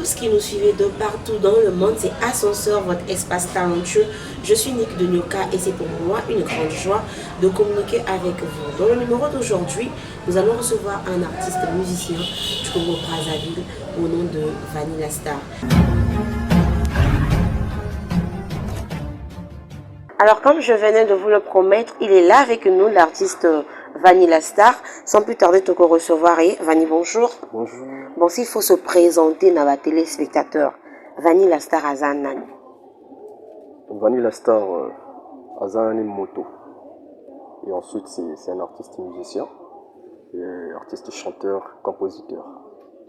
tous qui nous suivez de partout dans le monde, c'est Ascenseur, votre espace talentueux. Je suis Nick de Nyoka et c'est pour moi une grande joie de communiquer avec vous. Dans le numéro d'aujourd'hui, nous allons recevoir un artiste musicien du Congo Brazzaville au nom de Vanilla Star. Alors comme je venais de vous le promettre, il est là avec nous, l'artiste Vanilla Star. Sans plus tarder, te recevoir. Vanny, bonjour. Bonjour. Bon, s'il faut se présenter dans la téléspectateur, Vanilla Star Azanani. Vanilla Star Azanani Moto. Et ensuite, c'est un artiste musicien, et artiste chanteur, compositeur.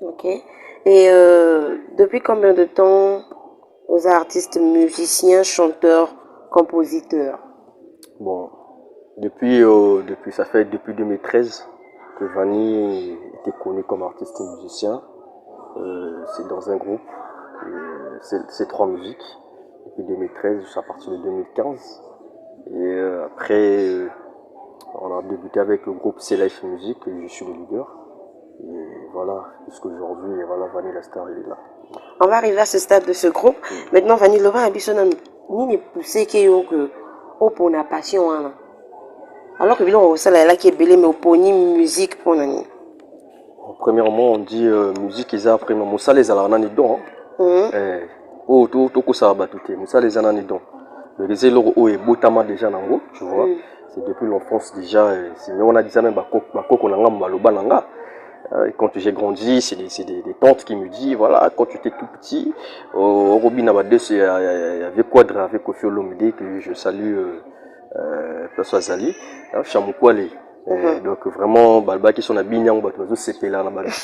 Ok. Et depuis combien de temps vous êtes artiste musicien, chanteur, compositeur? Bon, depuis 2013 que Vanny était connu comme artiste musicien. C'est dans un groupe, c'est trois musiques. Depuis 2013 jusqu'à partir de 2015. Et après, on a débuté avec le groupe C-Life Music, et je suis le leader. Et voilà, jusqu'aujourd'hui, voilà, Vanilla Star il est là. On va arriver à ce stade de ce groupe. Maintenant, Vanilla Star ni poussé que pour la passion. Alors que on ça là qui est belé mais pour musique pour nani. Premièrement, on dit musique ils a premièrement ça les ala nani don. Oh tout ça va tout ça les ala nani don. Le les loro o et botama déjà nango, tu vois. C'est depuis l'enfance déjà mais on a dit ça même bakoko nanga maloba nanga. Et quand j'ai grandi, c'est des tantes qui me disent, voilà, quand tu étais tout petit, au Robin Abadé, il y avait Quadra avec Kofi Olomide, que je salue, Place Azali, Chamoukwale. Donc vraiment, Balba qui sont à Binyang, tout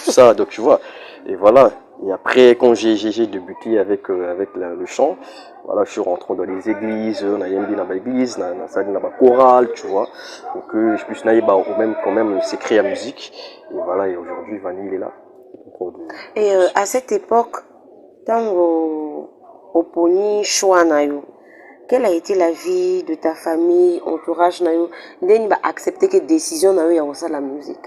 ça, donc tu vois. Et voilà. Et après, quand j'ai débuté avec le chant, voilà, je suis rentré dans les églises, on a yembi dans l'église, dans la chorale, tu vois. Donc je puisse naïe quand même s'écrire la musique. Et voilà, et aujourd'hui, Vanny, il est là. Et à cette époque, dans au poni choix nayo, quelle a été la vie de ta famille, entourage nayo, n'en a accepté que décision nayo ya ça la musique.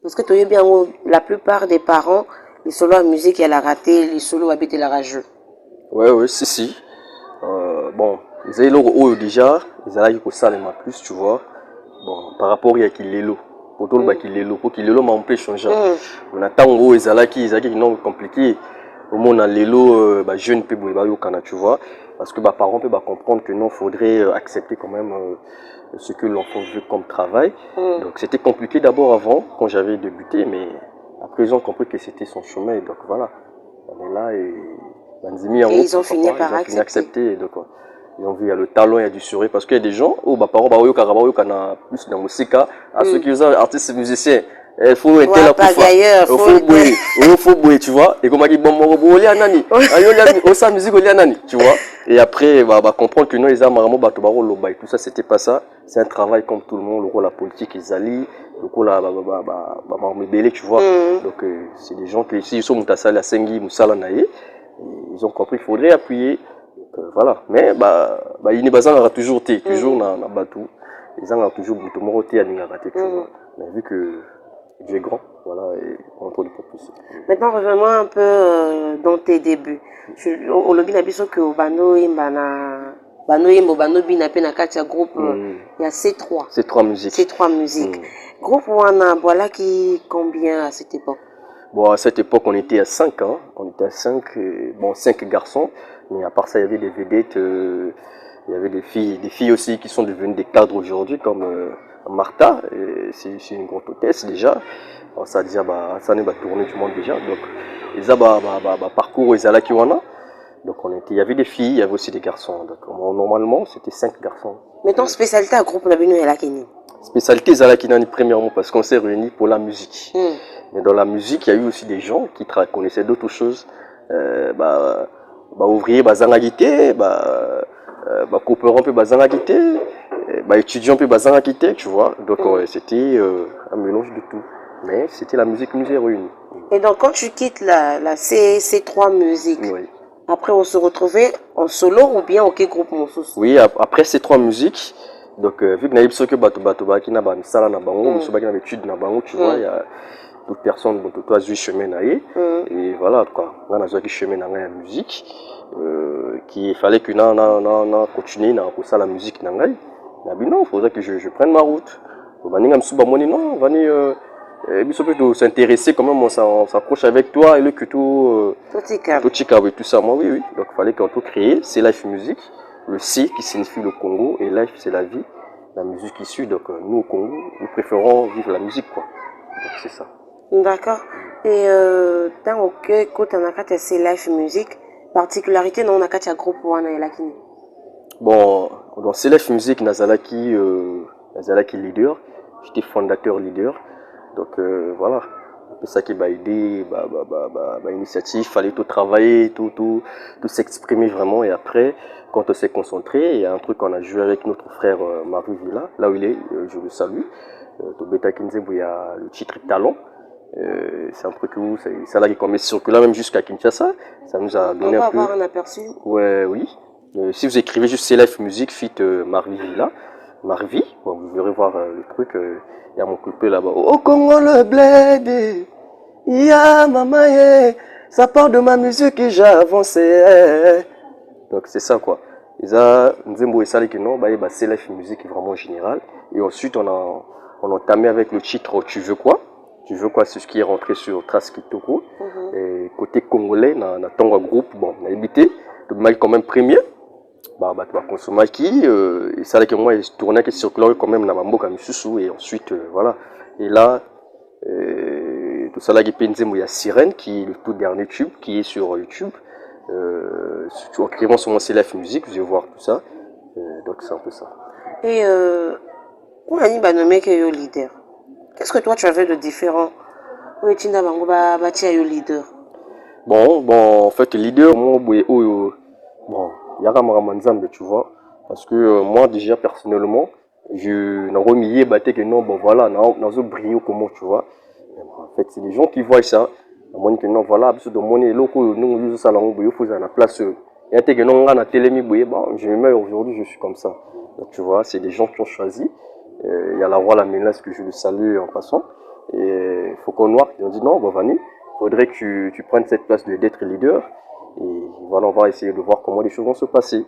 Parce que tu es bien la plupart des parents, les solos à musique, elle a raté, les solos habitent la rageux. Ouais, si. Bon, ils ont déjà, ils ont ça les plus, tu vois. Bon, par rapport à qui l'élo. Pour tout le bas qui l'élo, pour qu'il l'élo m'a un peu changé. On attend où ils ont qui non compliqué. Au moins on a l'élo, jeune peu tu vois. Parce que parents peuvent comprendre que non, faudrait accepter quand même ce que l'enfant veut comme travail. Donc c'était compliqué d'abord avant, quand j'avais débuté, mais après ils ont compris que c'était son chemin. Donc voilà, on est là et ils ont fini par accepter. Donc, ils ont vu, il y a le talent, il y a du sourire. Parce qu'il y a des gens, parents, plus dans la musique, à ceux qui sont artistes musiciens. Il faut être là pour faire. Il faut bouer, tu vois. Et comme on dit, bon, on musique, tu vois. Et après, comprendre que non, ils ont tout ça, c'était pas ça. C'est un travail comme tout le monde, le rôle la politique, ils allient, le rôle la tu vois. Donc, c'est des gens qui, ici, ils sont Moutassali, à Sengi, Moussala, Naye. Ils ont compris qu'il faudrait appuyer. Donc, voilà. Mais, il n'est pas toujours toujours dans Batou. Ils ont toujours Moutomoroté à Ningarate, tu vois. Mais vu que Dieu est grand, voilà, et on trouve des propulsions. Maintenant, revenons un peu dans tes débuts. Au lobby, il y a que Bano Bina Penakatia groupe, il y a C3. C3 musiques. C3 musiques. Groupe Wana, voilà qui combien à cette époque? Bon, à cette époque, on était à 5 ans. On était à 5, 5 garçons. Mais à part ça, il y avait des vedettes, il y avait des filles aussi qui sont devenues des cadres aujourd'hui, comme Martha, c'est une grande hôtesse déjà. Alors, ça déjà ça n'est pas tourné du monde déjà. Donc ils ont parcours ils allaient qui wana. Donc il y avait des filles, il y avait aussi des garçons. Donc normalement c'était 5 garçons. Maintenant spécialité à groupe Nabino et Lakini. Spécialité Zalakini premièrement parce qu'on s'est réunis pour la musique. Mais dans la musique, il y a eu aussi des gens qui connaissaient d'autres choses. Ouvrier bazangagité, coopérant peut bazangagité, étudiant peut bazangagité, tu vois. Donc c'était un mélange de tout. Mais c'était la musique nous est réunie. Et donc quand tu quittes la C3 musique, après on se retrouvait en solo ou bien au groupe Monsos? Oui, après C3 musique, donc vu que naïb soke bato qui n'a pas misala na bango, muso baki na étude na bango, tu vois, toute personne doit jouer chemin naïe. Et voilà quoi, on a joué chemin dans la musique qu'il fallait que na continuer na pour ça la musique nangai. Non, il faudrait que je prenne ma route. Non, Vani il s'intéresser quand même, on s'approche avec toi et le que tout tout ça moi oui. Donc il fallait qu'on tout créer, c'est Life Music, le C qui signifie le Congo et Life c'est la vie, la musique issue. Donc nous au Congo, nous préférons vivre la musique quoi. Donc c'est ça. D'accord. Et dans le côté on a c'est Life Music, particularité non on a un groupe ou on a lakini. Bon, dans c'est Life Music Nazalaki leader, j'étais fondateur leader. Donc voilà, c'est ça qui m'a aidé, initiative, fallait tout travailler, tout s'exprimer vraiment. Et après, quand on s'est concentré, il y a un truc qu'on a joué avec notre frère Maru Villa, là où il est, je le salue. Tobeta Kinzebo, il y a le titre Talent. C'est un truc où ça là qui est circulé même jusqu'à Kinshasa. Ça nous a donné un peu. On peut avoir un aperçu. Ouais, oui. Si vous écrivez juste C'est Life Music fit Maru Villa, Marvi, bon, vous verrez voir le truc. Il y a mon coupé là-bas. Au Congo le bled, ya maman, ça part de ma musique et j'ai avancé. Donc c'est ça quoi. Et ça, Nzembo et ça que non, c'est la musique vraiment générale. Et ensuite on a entamé avec le titre Tu veux quoi? Tu veux quoi? C'est ce qui est rentré sur Trace Kitoko. Et côté congolais, on a Tonga Group, bon, on a évité. Le mal quand même premier. Tu vas consommer qui et ça que moi je tournais qui circulait quand même dans ma boca et ensuite voilà et là tout ça là qui il y a Sirène qui est le tout dernier tube qui est sur YouTube en écrivant sur mon CLF musique vous allez voir tout ça donc c'est un peu ça. Et on a dit nommé que yo leader, qu'est-ce que toi tu avais de différent où est-il dans leader? Bon en fait leader moi bon tu vois, parce que moi déjà personnellement je n'ai remis que non bon voilà dans briller comment tu vois. En fait c'est les gens qui voient ça que non voilà absolument de locaux nous ça il faut la place et que non on a télé bon je me mets aujourd'hui je suis comme ça. Donc tu vois c'est des gens qui ont choisi. Il y a la roi la menace que je le salue en passant et Faucon Noir qui ont dit non Vani faudrait que tu prennes cette place d'être leader. Et voilà, on va essayer de voir comment les choses vont se passer.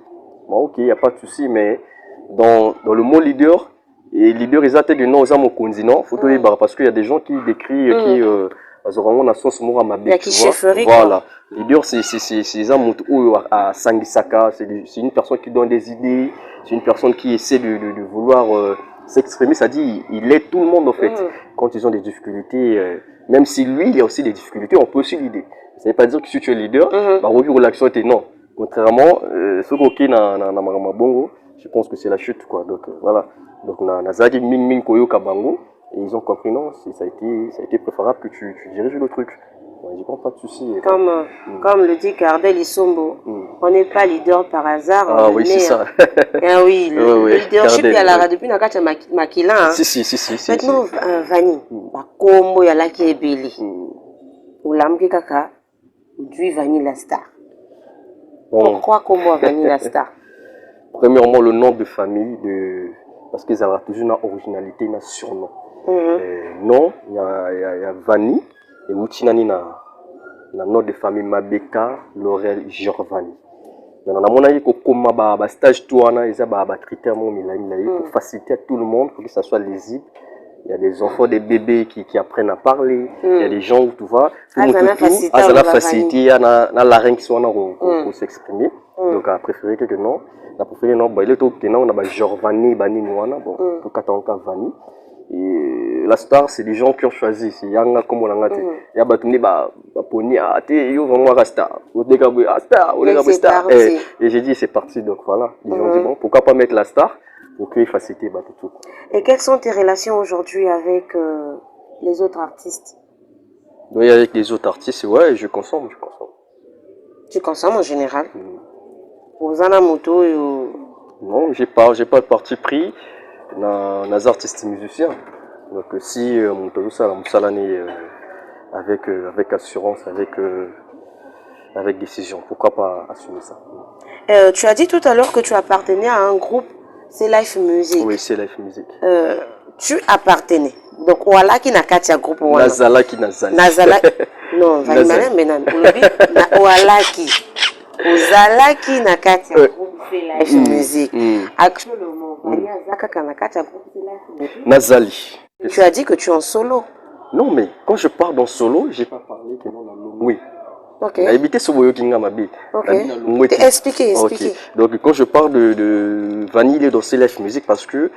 Bon, ok, il n'y a pas de souci, mais dans le mot leader, et leader, ils atteignent non aux continent, parce qu'il y a des gens qui décrivent, qui ont la sauce mora ma bête, tu vois. Voilà, leader, c'est un mot à Sangisaka, c'est une personne qui donne des idées, c'est une personne qui essaie de vouloir s'exprimer, ça dit, il aide tout le monde en fait. Quand ils ont des difficultés, même si lui, il y a aussi des difficultés, on peut aussi l'aider. Ça ne veut pas dire que si tu es leader, l'action était non. Contrairement, ce qui est dans Bongo, je pense que c'est la chute quoi. Donc voilà. Donc na Zagi Ming Koyo Kabango et ils ont compris non, ça a été préférable que tu diriges le truc. Je n'ai pas de souci. Comme le dit Gardel Isombo, on n'est pas leader par hasard. Ah oui, c'est ça. Ah oui, le leadership, il y a la depuis Nakacha Makila. Si. Maintenant, Vani, Kombo, il y a la qui est belli. Ou l'amki kaka, ou du Vani la star. Pourquoi Kombo Vani la star? Premièrement, le nom de famille, parce qu'ils ont toujours une originalité, un surnom. Non, il y a Vani. Et Wutinani na nom de famille Mabeka Laurel Giovanni. Maintenant, on a dit que stage tout on a critères pour faciliter à tout le monde pour que ça soit lisible. Il y a des enfants, des bébés qui apprennent à parler. Il y a des gens où tu vois, tout la facilité, il y a la larynx qui soit pour s'exprimer. Donc à préférer que non, la préféré non, il est tout que non, on a Giovanni Bani Noana, bon, tout Katanka Vani. Et la star, c'est des gens qui ont choisi. C'est Yanga comme on l'a dit. Il y a Batouni, Pony, yo vraiment Rasta. Star. Et j'ai dit, c'est parti. Donc voilà. Ils ont dit, bon, pourquoi pas mettre la star pour qu'il facilite tout. Et quelles sont tes relations aujourd'hui avec les autres artistes? Oui, avec les autres artistes, ouais, je consomme. Tu consommes en général? Aux Anamoto et Non, j'ai pas de parti pris. Dans artistes musiciens. Donc si mon tout ça avec assurance, avec décision, pourquoi pas assumer ça. Tu as dit tout à l'heure que tu appartenais à un groupe, c'est Life Music. Oui, c'est Life Music. Tu appartenais. Donc owalaki na kati ya groupe wana. Nazalaki. Non, Valimana Benan. Owalaki. Ozalaki na kati ya groupe Life Music. Actuellement, Vani azaka na kati ya groupe Life Music. Nazali. Tu as dit que tu es en solo. Non, mais quand je pars dans solo, j'ai pas parlé que non. Oui. Ok. Habité sur Boyokinga Mabi. Ok. Expliquez. Okay. Donc quand je parle de Vanille dans CLF Musique, parce que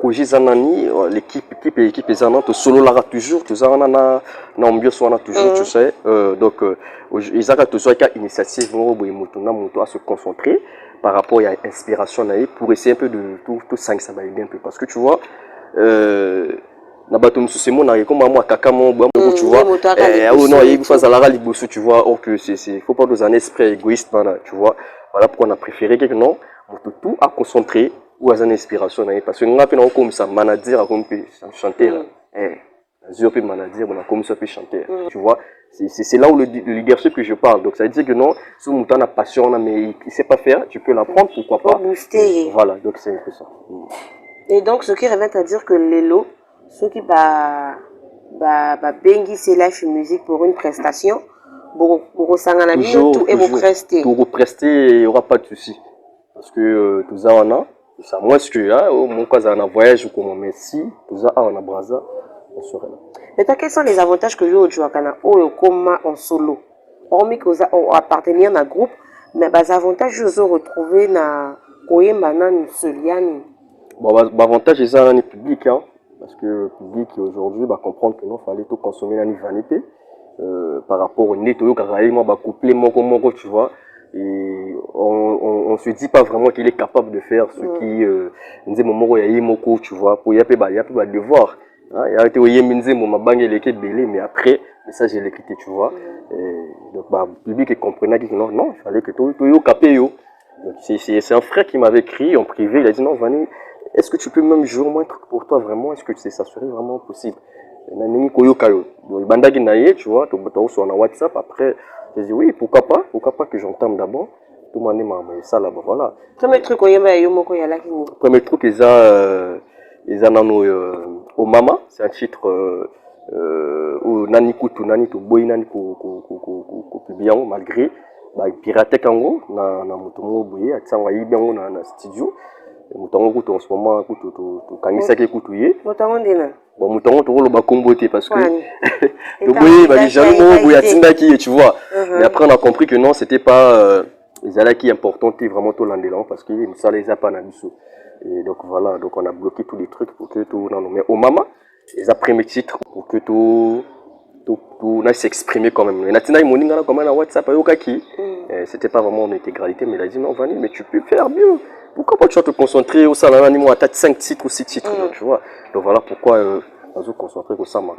projet Zanani, l'équipe Zanani, tout solo là toujours, tout ça na ambiance on a toujours, tu sais. Donc ils ont toujours une initiative à se concentrer par rapport à l'inspiration pour essayer un peu de tout ça va aider un peu, parce que tu vois. Na bato c'est mon comme moi kaka mon tu vois non il faut ça la liboso tu vois or que c'est faut pas dans un esprit égoïste tu vois voilà pourquoi on a préféré que non tout à concentrer ou à une inspiration parce que on a comme ça manager comme chanter zéro peu manager on a comme ça peut chanter tu vois c'est là où le leadership que je parle, donc ça veut dire que non si mon temps a passion mais il sait pas faire, tu peux l'apprendre, pourquoi pas booster. Voilà, donc c'est un peu ça. Et donc ce qui revient à dire que Lelo, ceux qui bengi c'est Life Music pour une prestation, pour toujours et pour prester. Pour prester, il n'y aura pas de souci. Parce que tout ça on a, ça moi ce que mon cas on a voyage ou comme merci, tout ça on a brasa, on serait là. Mais quels sont les avantages que yo tu as comme en solo? Hormis que vous appartenir à un groupe, mais les avantages que vous retrouvez na koyemba na soliani. Bon, l'avantage c'est ça dans public, hein, parce que le public aujourd'hui va comprendre que non, fallait tout consommer dans vanité par rapport au nez, tout moi coupler mon tu vois, et on se dit pas vraiment qu'il est capable de faire ce qui nous moment il y a moko tu vois, pour y a pas devoir, il y a été oyé minze mon banque il est belé, mais après ça j'ai l'écrit tu vois, et donc le public comprenait que non il fallait que tout capé yo. C'est un frère qui m'avait écrit en privé, il a dit non Vani, est-ce que tu peux même jouer au moins un truc pour toi vraiment? Est-ce que ça serait vraiment possible? Tu vois, sur WhatsApp, après, j'ai dit oui, pourquoi pas que j'entame d'abord. Tout le monde m'a ça là-bas, voilà. Premier truc, ils ont au Mama, c'est un titre où Nani Kutu, Nani to Boy Nani ko publié malgré piraté kango na mutumo boye atsanga yibango na studio. Mutango kutu en ce moment kutu to kanisa ke kutu ye mutango ndena bon mutango to lo bakombote parce que to boye ba jalo boye atinda ki tu vois, mais après on a compris que non c'était pas les ala qui important et vraiment tout l'andelan parce que ça les a pas na biso, et donc voilà, donc on a bloqué tous les trucs pour que tout non mais au Mama les après titres pour que tout s'exprimer quand même. Natina Moninga comme un WhatsApp c'était pas vraiment en intégralité, mais il a dit non Vani, mais tu peux faire mieux. Pourquoi pas tu vas te concentrer au salon animaux à 5 titres ou 6 titres, tu vois. Donc voilà pourquoi on se concentrer au salon.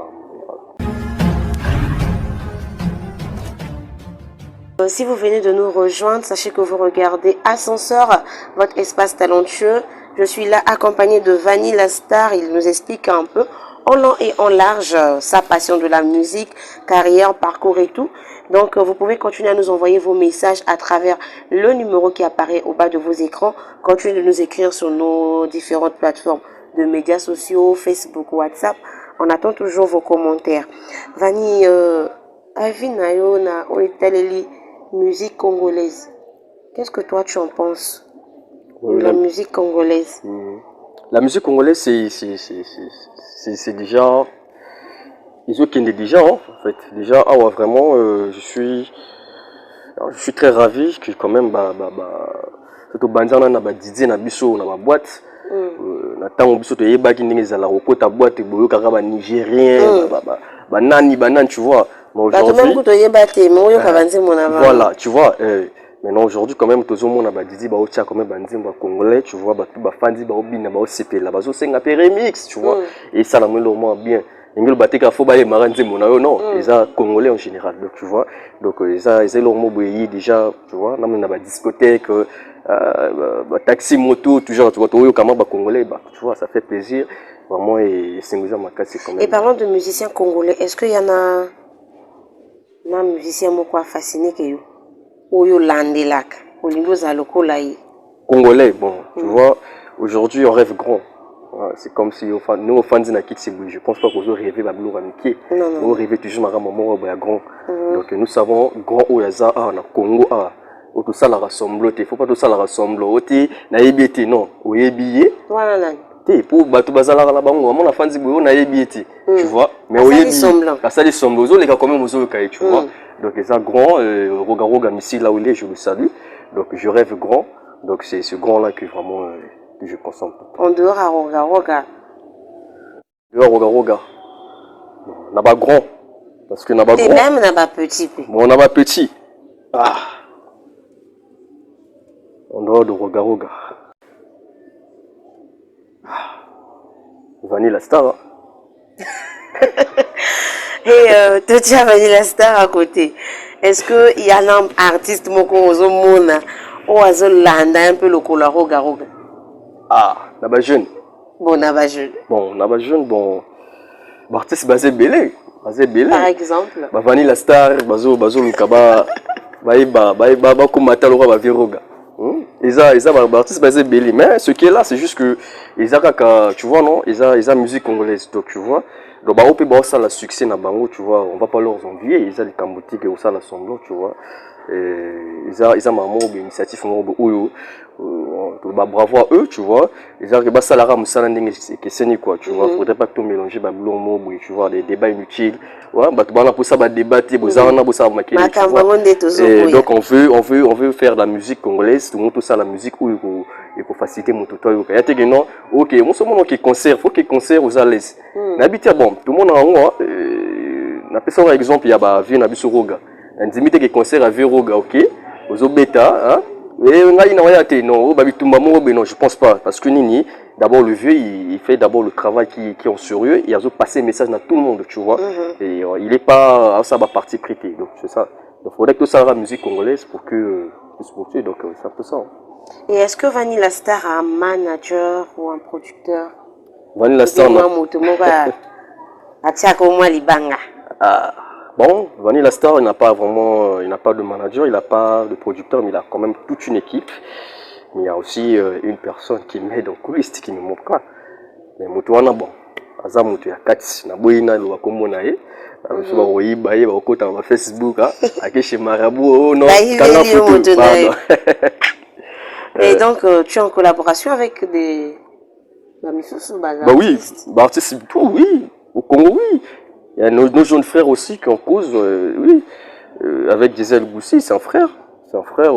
Si vous venez de nous rejoindre, sachez que vous regardez Ascenseur, votre espace talentueux. Je suis là accompagné de Vani la star. Il nous explique un peu en long et en large sa passion de la musique, carrière, parcours et tout. Donc vous pouvez continuer à nous envoyer vos messages à travers le numéro qui apparaît au bas de vos écrans. Continuez de nous écrire sur nos différentes plateformes de médias sociaux, Facebook, WhatsApp. On attend toujours vos commentaires. Vani, Avinayo na Oitaleli, musique congolaise. Qu'est-ce que toi tu en penses de la musique congolaise? La musique congolaise c'est déjà ils ont déjà en fait déjà vraiment je suis très ravi que quand même surtout banzana na ba DJ na biso na ba boîte na tango biso to yebaki ndenge za la kokota boîte boyo kaka ba nigérien banani tu vois, mais aujourd'hui voilà tu vois maintenant aujourd'hui quand même tous au monde ba DJ ba otia quand même banzimba congolais tu vois ba fandi ba obina ba osepela ba zo senga pe remix tu vois, et ça la moment bien ingelo bateka fo ba ye maranzi mona yo non les congolais en général, donc tu vois, donc ils leur mot boyi déjà tu vois na ba discothèque taxi moto toujours tu vois to yo kama ba congolais tu vois, ça fait plaisir vraiment, et c'est makasi quand même. Et parlant de musiciens congolais, est-ce qu'il y en a un musicien moko fasciné que yo oyo landelak olingo za lokola yi congolais? Bon tu vois aujourd'hui on rêve grand, C'est comme si nous, aux fans de Nakitsi, je pense pas qu'on rêver à Blue Ramiki. On rêve toujours à maman à grand. Donc nous savons, grand Oyaza, na Congo, tout ça la rassemble. Il faut pas tout ça la rassemble. Na EBT, non. Au EBT. Voilà. Pour Batou Bazala la bango, mon enfant dit on a EBT. Tu vois. Mais au EBT. Ça les semble. Les gars, quand même, aux autres, tu vois. Donc les grand, Roga Missi, là où il est, je le salue. Donc je rêve grand. Donc c'est ce grand-là que vraiment que je consomme. En dehors à Roga. Dehors Roga. N'a pas grand. Parce que n'a pas grand. Et même n'a pas petit. Bon, n'a pas petit. Ah. En dehors de Roga. Ah. Vanilla Star. Hein? Et toi tu as Vanilla Star à côté. Est-ce qu'il y a un artiste au monde ou à landa un peu le couleur Roga? Ah, n'a pas jeune. Bon, n'a pas jeune. Bon, n'a pas jeune, bon. Artiste basé belé. Par exemple. Vanilla Star, bazo Lukaba. Ba kumata lo ba viroga. Ils ont artiste basé belé. Mais ce qui est là, c'est juste que ils ont, tu vois non, ils ont musique congolaise, donc tu vois. Donc bah on ça la succès na bango, tu vois, on va pas leur envier, ils ont des camboutiques et ça la semblant, tu vois. Et ils ont maman initiative bravo à eux, tu vois. Ils ont que ça la rame ça que c'est quoi, tu vois. Faudrait pas que tout mélanger bah blond tu vois, des débats inutiles. Ouais, bah tu vas pour ça débattre, et donc on veut faire de la musique congolaise, tout le monde tout ça la musique où il faut faciliter mon tuto. Il y a des non, ok, moi ce moment qui concert, faut qu'il concert aux à l'aise. N'habite bon, tout le monde en haut, n'a pas ça exemple il y a bah vie n'habite sur Roga. On dit que concert à Viroga, ok, aux bêta, hein. Mais non, je pense pas. Parce que Nini, d'abord le vieux, il fait d'abord le travail qui est en sérieux. Il a passé un message à tout le monde, tu vois. Et il n'est pas à ça va partie prêtée. Donc c'est ça. Donc il faudrait que tout ça la musique congolaise pour que se poursuive. Donc c'est un peu ça. Et est-ce que Vanilla Star a un manager ou un producteur? Vanilla Star. Bon, Vanilla Star, il n'a pas vraiment, il n'a pas de manager, il n'a pas de producteur, mais il a quand même toute une équipe. Mais il y a aussi une personne qui m'aide en coulisses, qui me montre quoi. Mais Moutouana, bon, Aza Moutou, il y a 4, Naboïna, le Wakomonae, je vais oui, bailler, au côté de Facebook, à chez Marabout, oh non, et donc, tu es en collaboration avec des. Bah oui, artistes, tout, oui, au Congo, oui. Il y a nos jeunes frères aussi qui en causent, oui, avec Gisèle Goussi, c'est un frère. C'est un frère,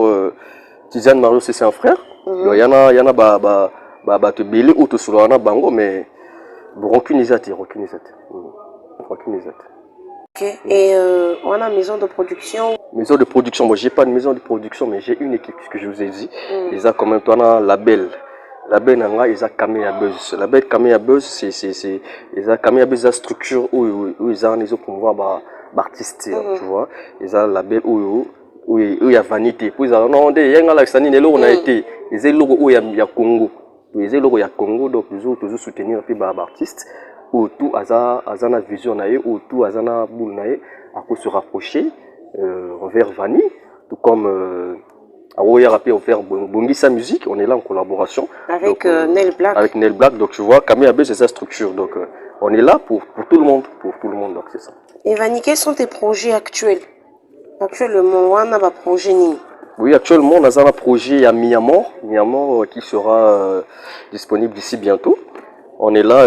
Tiziane Mario, c'est un frère. Il y en a, te belé ou te soulana bango, mais aucune Ok, et on a une maison de production? Maison de production, moi j'ai pas de maison de production, mais j'ai une équipe, ce que je vous ai dit. Ils ont quand même, toi, un label. La belle nanga ils ont Kamea Buzz. La belle Kamea Buzz c'est ils ont Kamea Buzz la structure où ils ont pouvoir artiste, tu vois. Ils ont la belle où il y a vanité. Puis ils ont non des y a la sani ne on a été. Ils ont logo où il y a Congo. Ils ont logo il y a Congo donc toujours soutenir puis artiste où tout azana vision nae où tout azana boule nae à quoi se rapprocher envers Vani tout comme on fait Bongisa Musique, on est là en collaboration. Avec Nel Black. Avec Nel Black, donc tu vois, Kamea B, c'est sa structure. Donc on est là pour tout le monde, donc c'est ça. Et Vani, quels sont tes projets actuels? Actuellement, on a un projet Nini. Oui, actuellement, on a un projet à Miamor qui sera disponible d'ici bientôt. On est là,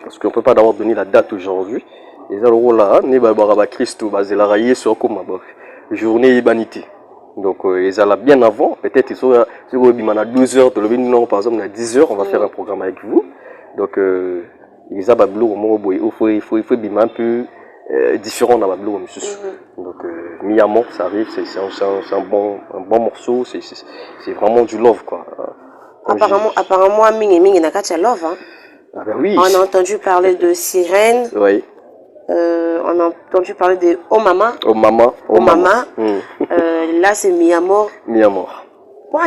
parce qu'on ne peut pas d'abord donner la date aujourd'hui. Et là, on a Christo, sur journée humanité. Donc, ils allaient bien avant. Peut-être qu'ils sont à 12 heures, par exemple, à 10 heures, on va faire un programme avec vous. Donc, ils ont il faut un peu différent dans la blue. Donc, Miamor, ça arrive, c'est un bon morceau, c'est vraiment du love, quoi. Apparemment, Ming Nakacha Love. Hein? Ah ben oui. On a entendu parler de Sirène. Oui. On a entendu parler de Oh Mama. Oh Mama. Oh Mama. Là, c'est Miamor. Miamor. Bon,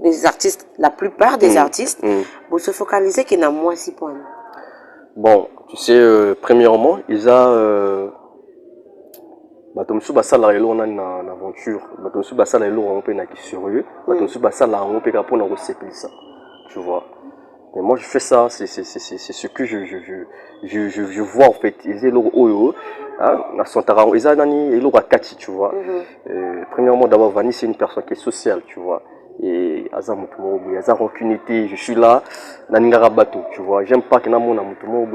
les artistes, la plupart des artistes, vous se focalisez qu'il y a moins 6 points. Bon, tu sais, premièrement, ils ont. Batomsu basala elo on a une aventure. Batomsu basala elo on peut na qui sérieux. Batomsu basala on peut capon na ça. Tu vois. Mais moi, je fais ça, c'est ce que je vois en fait. Ils ont oyo, hein, ils ont kati, tu vois. Premièrement, d'abord, Vanny, c'est une personne qui est sociale, tu vois. Et Azam Mutumo, il y a aucunité, je suis là, Naningara Bato, tu vois. J'aime pas que Namona Mutumo,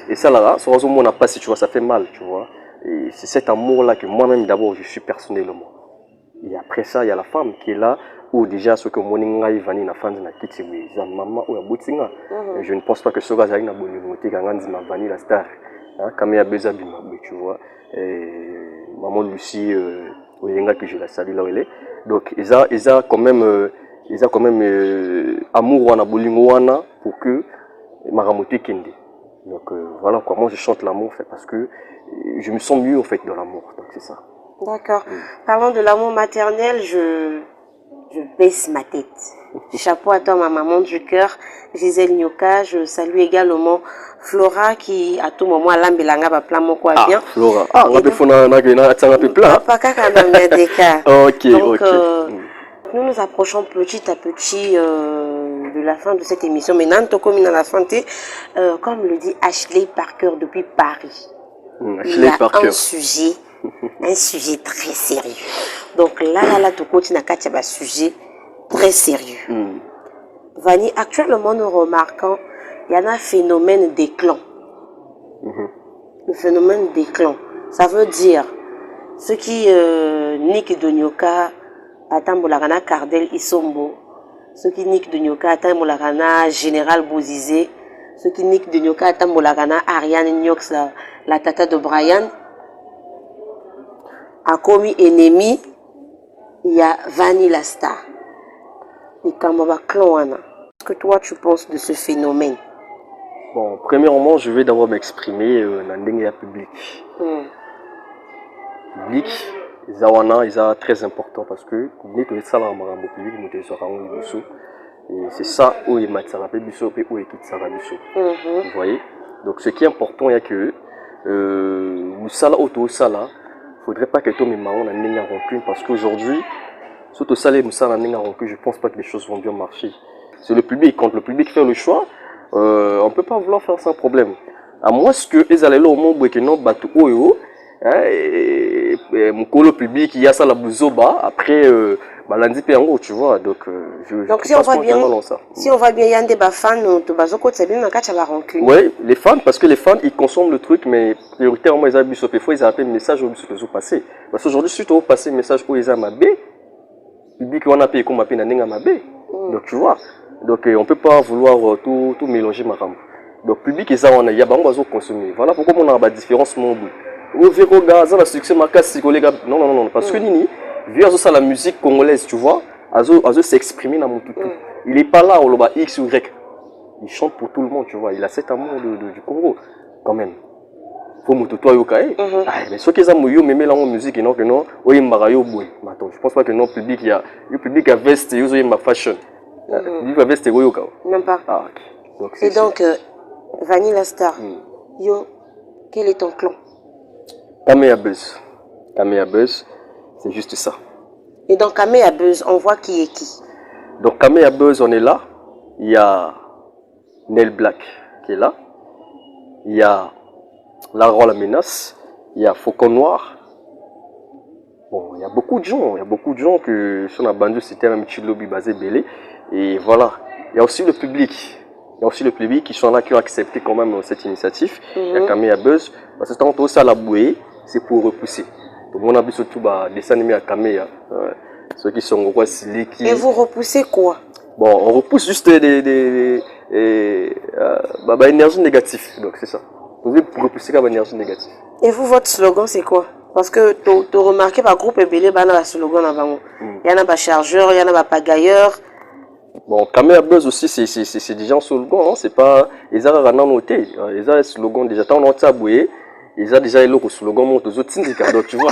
et ça là, sur le monde n'a pas, tu vois, ça fait mal, tu vois. Et c'est cet amour-là que moi-même, d'abord, je suis personnellement. Et après ça, il y a la femme qui est là, où déjà, ce que mon inga Ivani na femme na kiti, maman ou abotinga. Je ne pense pas que ce gars aille na bonne moté quand on ma Vanny la star. Comme il y a besoin de tu vois. Maman Lucie, Oyenga que je la salue là où elle est. Donc, ils ont quand même, amour wana bolingo wana pour que maramoté kende. Donc voilà quoi, moi je chante l'amour parce que je me sens mieux en fait dans l'amour. Donc c'est ça. D'accord. Parlant de l'amour maternel, je baisse ma tête. Chapeau à toi, ma maman du cœur, Gisèle Nyoka. Je salue également Flora qui, à tout moment, l'ambelanga va plein mon quoi bien. Flora. Ah, on a fait un peu plein. Pas qu'à des cas. Ok, donc, ok. Nous nous approchons petit à petit de la fin de cette émission. Maintenant, comme à la fin, comme le dit Ashley Parker depuis Paris. Ashley Parker. Un sujet très sérieux. Donc là, tu continues à un sujet très sérieux. Vanny, actuellement, nous remarquons il y a un phénomène des clans. Le phénomène des clans. Ça veut dire, ceux qui Nick de Nyoka, Atambolagana Cardel Isombo, ceux qui Nick de Nyoka, Atambolagana Général Bouzizé, ceux qui Nick de Nyoka, Atambolagana Ariane Nyox, la tata de Brian, a commis ennemi, il y a Vanny la star. Et Kamaba Clan. Qu'est-ce que toi tu penses de ce phénomène? Bon, premièrement, je vais d'abord m'exprimer dans le public. Public, ils sont très important parce que nous sommes ça dans le public, nous sommes et c'est ça où ils mettent ça la biso et où ils quittent ça la biso. Vous voyez? Donc ce qui est important est que nous ça auto ça là, faudrait pas que tout mes marrons n'en aient rancune parce qu'aujourd'hui, surtout ça les moussa n'en aient rancune, je pense pas que les choses vont bien marcher. C'est le public, quand le public fait le choix, on peut pas vouloir faire sans problème. À moins que ils allaient là au monde que non batu oyo. Mon colo public, il y a ça la bouzoba, après, lundi péango, tu vois, donc si on va bien, si on va bien, il y a des fans, tu vas au côté, c'est bien, on va rancune. Oui, les fans, parce que les fans, ils consomment le truc, mais prioritairement, ils ont des fois, ils appellent message au passé. Parce qu'aujourd'hui, si tu as passé message où ils ont ma B, public, on a payé comme appelé Nanenga ma B. Donc, tu vois, donc on ne peut pas vouloir tout mélanger, ma femme. Donc, public, ils ont, il y a pas de consommer. Voilà pourquoi on a la différence, mon bout. Ou ça la succès marqué non parce que nini vu ça la musique congolaise tu vois azo s'exprimer dans mon tout il est pas là au loba X ou Y il chante pour tout le monde tu vois il a cet amour du Congo quand même faut moto toi yokae mais ceux qui ont yo même la musique non que non o yimba yo boy attends je pense pas que non public il y a le public a veste yo yimba fashion public a veste yo yoka même pas donc et donc Vanny la star yo quel est ton clan? Kamea Buzz, c'est juste ça. Et dans Kamea Buzz, on voit qui est qui? Donc Kamea Buzz, on est là. Il y a Nel Black qui est là. Il y a Laurent la Menace. Il y a Faucon Noir. Bon, il y a beaucoup de gens que sur la bande c'était un petit lobby basé belé. Et voilà. Il y a aussi le public. Qui sont là, qui ont accepté quand même cette initiative. Il y a Kamea Buzz. Parce que tant que ça la bouée, c'est pour repousser. Donc on a vu surtout des dessins animés à Kamea. Ceux qui sont au roi Siliki. Et vous repoussez quoi? Bon, on repousse juste des énergie négative. Donc c'est ça. Vous devez repousser comme énergie négative. Et vous, votre slogan, c'est quoi? Parce que tu as remarqué par groupe Ebélé, il y a un slogan avant. Il y en a un chargeur, il y en a un pagailleur. Bon, Kamea Buzz aussi, c'est déjà un slogan. Hein? C'est pas. Ils ont un noté. Ils ont un slogan déjà. Tant on a boué. Ils ont déjà le slogan monte aux autres syndicats. Donc tu vois.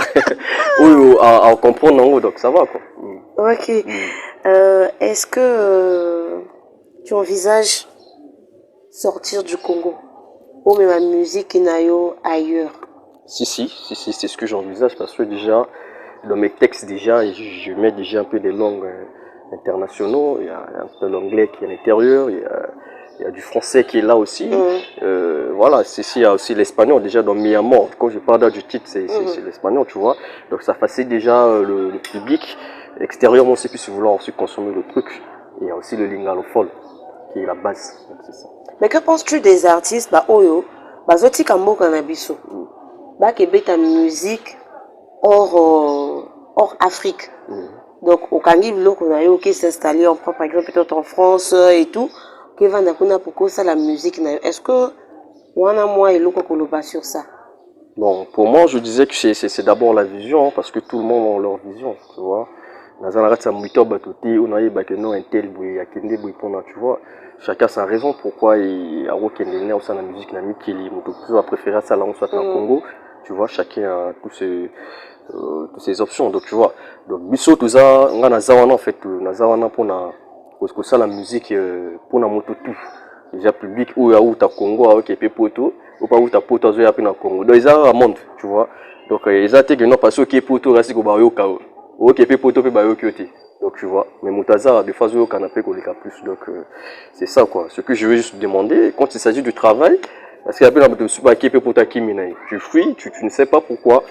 à comprendre donc ça va quoi. Ok. Est-ce que tu envisages sortir du Congo? Ou même la musique ailleurs? Si, c'est ce que j'envisage parce que déjà, dans mes textes déjà, je mets déjà un peu des langues internationaux. Il y a un peu l'anglais qui est à l'intérieur, il il y a du français qui est là aussi. Voilà, il y a aussi l'espagnol déjà dans Mi Amor. Quand je parle du titre, c'est l'espagnol, tu vois. Donc ça facilite déjà le public. Extérieurement aussi, puis si vouloir aussi consommer le truc. Et il y a aussi le lingalophone, qui est la base. Ça. Mais que penses-tu des artistes, Oyo, Zoti Kambo Kanabiso, qui est ta musique hors Afrique? Donc, au Kangi, qui s'est installé, on prend par exemple peut-être en France et tout, qui va pour ça la musique. Est-ce que on a moi et l'autre pas sur ça? Bon, pour moi, je disais que c'est d'abord la vision, hein, parce que tout le monde a leur vision, tu vois. Tu vois, chacun sa raison pourquoi il a la musique va préférer ça là on soit en Congo, tu vois, chacun a toutes ses options, donc tu vois, donc biso tout ça on a zawana en fait nazawana pour ça la musique pour na moto tout déjà public ou ya uta Congo avec pe poto ou pas uta poto zo ya pe na Congo donc ils a monde, tu vois, donc ils a été que non parce que poto reste ko ba yo ka ok pe poto pe ba yo kyote. Donc tu vois, mais Moutaza, des fois, au canapé, qu'on les plus. Donc c'est ça quoi. Ce que je veux juste demander, quand il s'agit du travail, parce qu'il y a plein de super pour ta kiminaï. Tu fuis, tu ne sais pas pourquoi.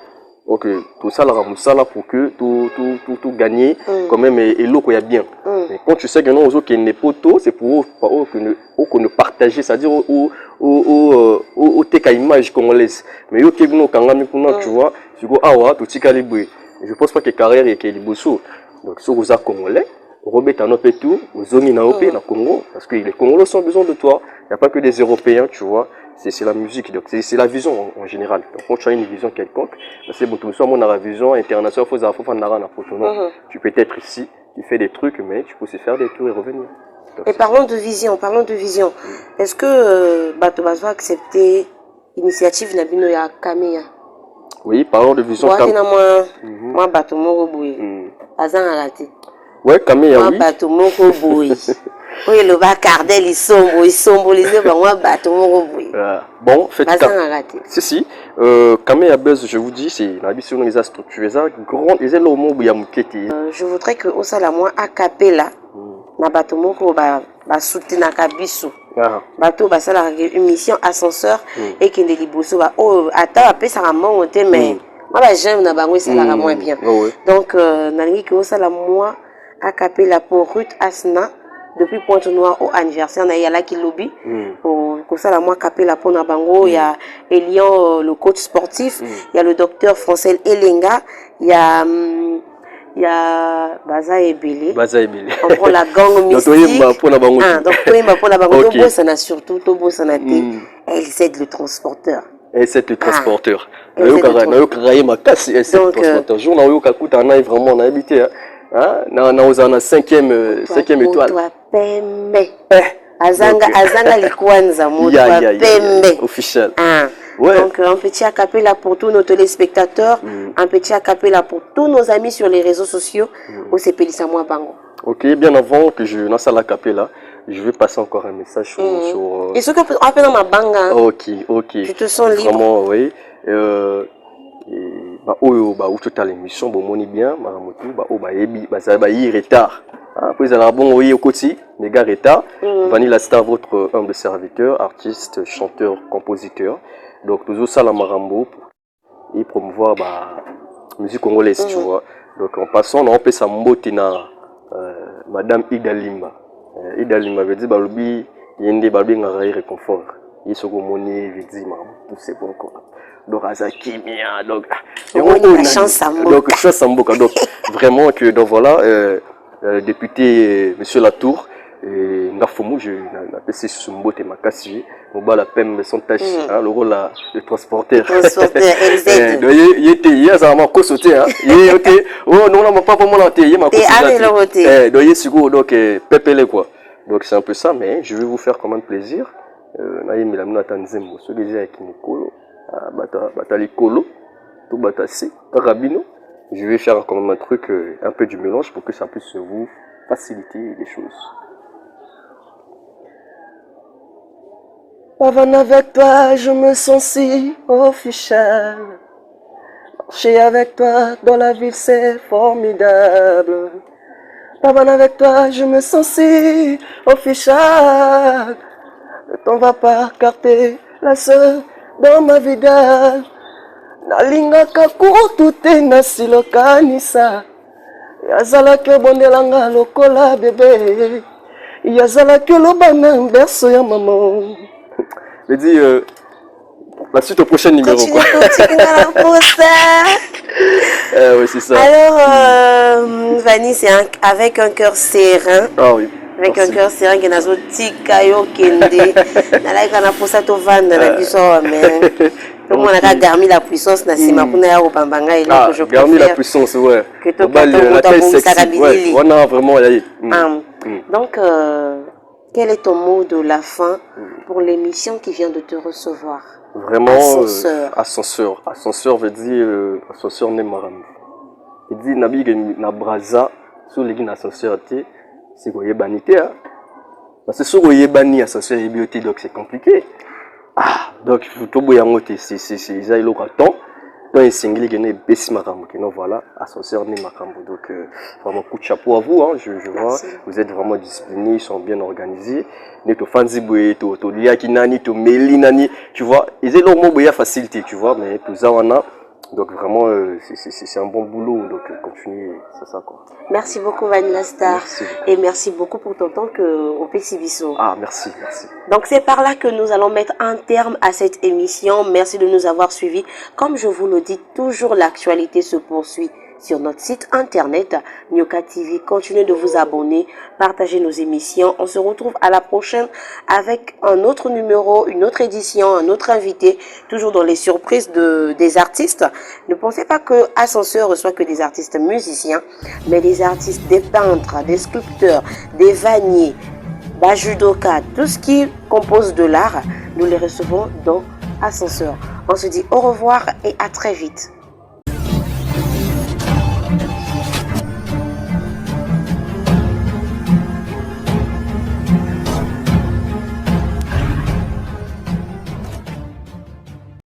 Donc tout ça, là, pour que tout gagner, quand même, et l'eau qu'il y a bien. Mais quand tu sais que non, aux autres qui n'est pas tôt, c'est pour eux qu'on ne partager, c'est-à-dire au teka image congolaise. Mais au Kébino, quand tu vois, tu go awa, tout petit calibre. Je pense pas que carrière est liboso. Donc, si vous êtes congolais, Robert Anope tout, vous avez na Congo, parce que les Congolais ont besoin de toi. Il n'y a pas que des Européens, tu vois. C'est la musique, donc c'est la vision en général. Donc, quand tu as une vision quelconque, c'est bon, tout ça, on a la vision internationale, tu peux être ici, tu fais des trucs, mais tu peux aussi faire des tours et revenir. Donc, et parlons de vision. Est-ce que Bato va accepter l'initiative Nabino ya Kameya? Oui, parlons de vision. Moi, Bato Moroboui. Azan arrêté. Ouais, Kameya, oui. Moi, Bato Moroboui. Oui, le bas Cardel, il symbolise, moi, Bato Moroboui. Bon, faites Azan arrêté. Si. Kameya Buzz, je vous dis, c'est la vision des structurés. Je voudrais que Osala, moi, a capella, na Bato Moko, soutenir Kabiso. Bato basala une mission ascenseur et qui ne liboso ba oh ata apé ça ramon mais moi j'aime na bango ça la moins bien. Donc nalingi que ça la moi a capé la pour Ruth Asna depuis Pointe-Noire au anniversaire na yala ki lobby pour que ça la moi capé la pour na bango il y a Elian le coach sportif, il y a le docteur Francel Elenga, il y a Baza Ebele. On prend la gang mystique. Donc, pour la bango, surtout, elle aide le transporteur. Elle aide le transporteur. Donc, vraiment, on a habité. On a 5e étoile. Azanga Likwanza, officiel. Ouais. Donc un petit acapella pour tous nos téléspectateurs, un petit acapella pour tous nos amis sur les réseaux sociaux. Au CPLISA moi Bango. Ok, bien avant que je lance l'acapella, je vais passer encore un message sur et ce qu'on appelle dans ma banga. Ok. Tu te sens libre. Vraiment, oui. Où tu as l'émission, bon, moni bien, maramotu, ça va y retard. Après, alors bon, oui, au côté, méga retard. Vanilla Star, votre humble serviteur, artiste, chanteur, compositeur. Donc, toujours ça, la marambo, et promouvoir la musique congolaise, tu vois. Donc, en passant, on peut s'embotter Madame Ida Lima. Ida Lima veut dire, balubi, yende balubi ngaraï réconfort. Il se gomoni, vidi, tout c'est bon, quoi. Donc, Azaki, bien, donc. Chance à donc, chance à Mboka. Donc, vraiment, que, donc voilà, député, monsieur Latour, et Ngafomu, je n'appelle ça Sumbote Makasi, Mobala Pem, son tâche, le rôle de transporteur. Il était, ça m'a sauté, hein. Il était, oh non, non, pas pour moi, il m'a sauté. Donc, il est sûr, donc, pépélé, quoi. Donc, c'est un peu ça, mais je vais vous faire quand même plaisir. Naïm, il a mis à Tanzembo, ce que j'ai avec Nikolo, Batali Kolo, tout Batasi, Rabino. Je vais faire quand même un truc, un peu du mélange pour que ça puisse vous faciliter les choses. Avant avec toi, je me sens si officiel. Marcher avec toi dans la ville, c'est formidable. Avant avec toi, je me sens si officiel. on va pas carter la sœur dans ma vida. Nalingaka kutu te na silokanisa. Yazalaki bondelanga lokola bébé. Yazalaki lobana berceau ya maman. Je dis la suite au prochain numéro. Continue pour ça. Oui, c'est ça. Alors, Vanny, c'est avec un cœur serein. Ah oui. Avec un cœur serein que nazo tika yo kende. Nalaika na posa to vanda na biso mais. Tout le monde a garmi la puissance na sima kuna ya opambanga et que je préfère. Garmi la puissance, ouais. Que to la taille sexy. Ouais, on a vraiment là. Donc quel est ton mot de la fin pour l'émission qui vient de te recevoir? Vraiment, ascenseur. Ascenseur veut dire ascenseur n'est maram. Il dit nabi na braza sur les ascenseur c'est quoi banité parce que sur quoi bani ascenseur et bioté donc c'est compliqué. Ah donc il faut tout boyango c'est ça il aura temps. Donc un single qui n'est baisse maram que non voilà ascenseur n'est maram donc vraiment coup de chapeau à vous hein, je vois vous êtes vraiment disciplinés, ils sont bien organisés. Neto fanzi boye to liaki nani to meli nani tu vois ils ont leur mot boya facilité tu vois mais tout ça on a donc vraiment c'est un bon boulot donc continuez c'est ça quoi. Merci beaucoup Vanny La Star et merci beaucoup pour ton temps au Pessibiso. Ah merci. Donc c'est par là que nous allons mettre un terme à cette émission. Merci de nous avoir suivis. Comme je vous le dis toujours, l'actualité se poursuit sur notre site internet Nyoka TV. Continuez de vous abonner, partagez nos émissions. On se retrouve à la prochaine avec un autre numéro, une autre édition, un autre invité, toujours dans les surprises des artistes. Ne pensez pas que Ascenseur reçoit que des artistes musiciens, mais des artistes, des peintres, des sculpteurs, des vanniers, des judokas, tout ce qui compose de l'art, nous les recevons dans Ascenseur. On se dit au revoir et à très vite.